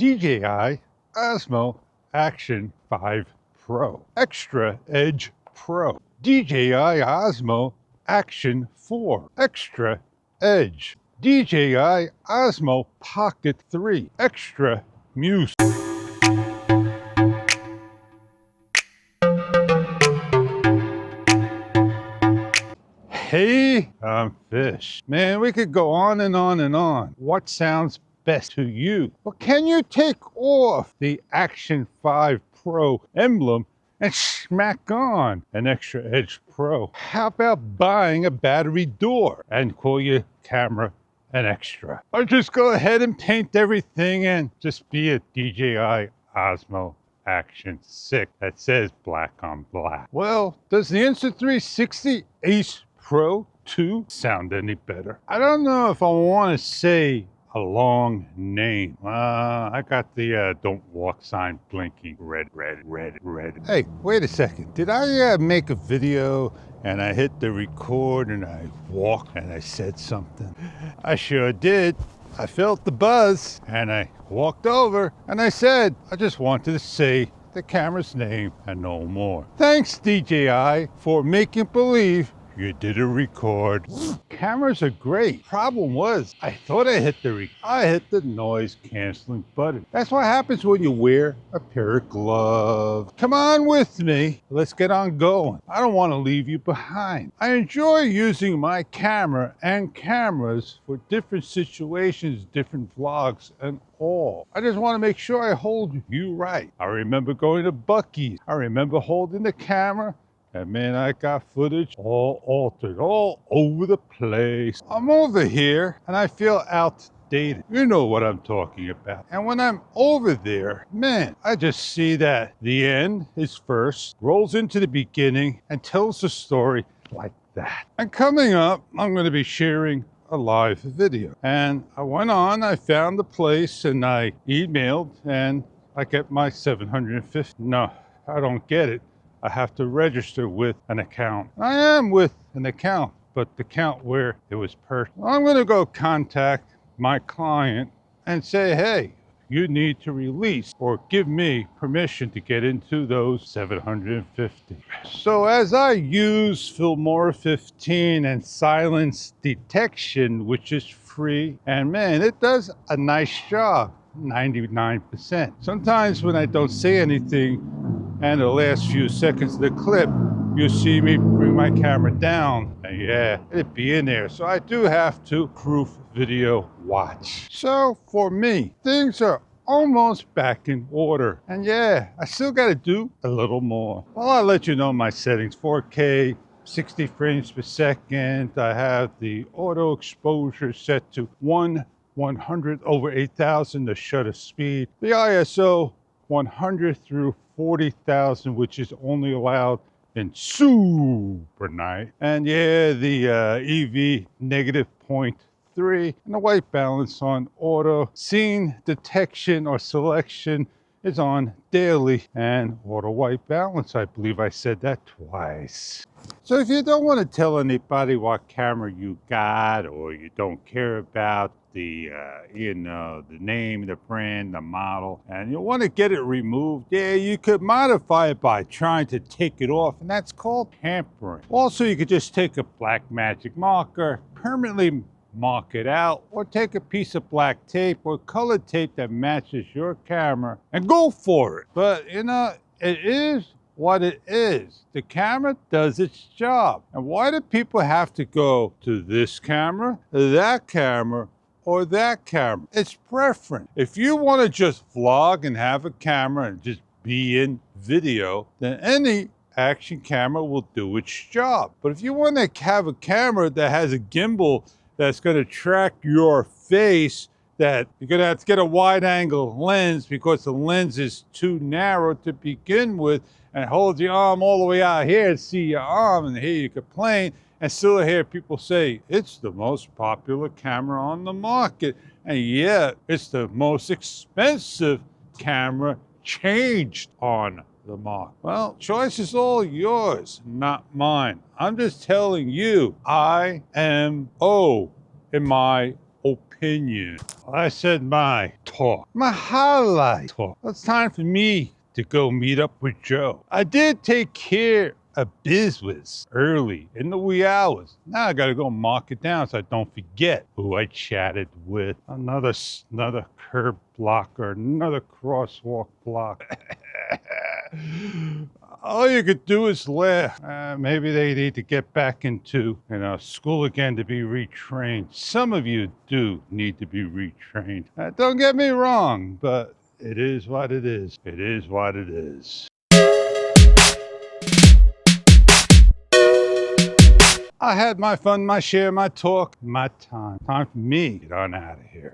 DJI Osmo Action 5 Pro Extra Edge Pro, DJI Osmo Action 4 Extra Edge, DJI Osmo Pocket 3 Extra Muse. Hey, I'm Fish. Man, we could go on and on and on. What sounds best to you? Well, can you take off the Action 5 Pro emblem and smack on an Extra Edge Pro? How about buying a battery door and call your camera an extra? Or just go ahead and paint everything and just be a DJI Osmo Action 6 that says black on black. Well, does the Insta360 Ace Pro 2 sound any better? I don't know if I want to say a long name. I got the don't walk sign blinking red. Hey, wait a second. Did I make a video and I hit the record and I walked and I said something? I sure did. I felt the buzz and I walked over and I said, I just wanted to say the camera's name and no more. Thanks, DJI, for making believe you did a record. Cameras are great. Problem was, I thought I hit the noise canceling button. That's what happens when you wear a pair of gloves. Come on with me. Let's get on going. I don't want to leave you behind. I enjoy using my camera and cameras for different situations, different vlogs, and all. I just want to make sure I hold you right. I remember going to Buc-ee's. I remember holding the camera. And man, I got footage all altered, all over the place. I'm over here and I feel outdated. You know what I'm talking about. And when I'm over there, man, I just see that the end is first, rolls into the beginning, and tells the story like that. And coming up, I'm going to be sharing a live video. And I went on, I found the place, and I emailed, and I get my 750. No, I don't get it. I have to register with an account. I am with an account, but the account where it was purchased. I'm going to go contact my client and say, hey, you need to release or give me permission to get into those 750. So as I use Filmora 15 and silence detection, which is free, and man, it does a nice job, 99%. Sometimes when I don't say anything, and the last few seconds of the clip, you see me bring my camera down, and yeah, it'd be in there. So I do have to proof video watch. So for me, things are almost back in order. And yeah, I still got to do a little more. Well, I'll let you know my settings. 4K, 60 frames per second. I have the auto exposure set to 1/100/8000, the shutter speed. The ISO 100 through 40,000, which is only allowed in super night. And yeah, the EV -0.3, and the white balance on auto. Scene detection or selection is on daily, and auto white balance, I believe I said that twice. So if you don't want to tell anybody what camera you got, or you don't care about the the name, the brand, the model, and you want to get it removed, yeah, you could modify it by trying to take it off, and that's called tampering. Also, you could just take a black magic marker, permanently mark it out, or take a piece of black tape or colored tape that matches your camera and go for it. But you know, it is what it is. The camera does its job. And why do people have to go to this camera, that camera, or that camera? It's preference. If you want to just vlog and have a camera and just be in video, then any action camera will do its job. But if you want to have a camera that has a gimbal that's going to track your face, that you're going to have to get a wide angle lens because the lens is too narrow to begin with, and hold your arm all the way out here and see your arm and hear you complain, and still hear people say it's the most popular camera on the market, and yet it's the most expensive camera changed on the market. Well, choice is all yours, not mine. I'm just telling you, IMO in my opinion. I said my talk, my highlight talk. It's time for me to go meet up with Joe. I did take care of business early in the wee hours. Now I gotta go mark it down so I don't forget who I chatted with. Another curb blocker, another crosswalk block. All you could do is laugh. Maybe they need to get back into school again to be retrained. Some of you do need to be retrained. Don't get me wrong, but it is what it is. It is what it is. I had my fun, my share, my talk, my time. Time for me to get on out of here.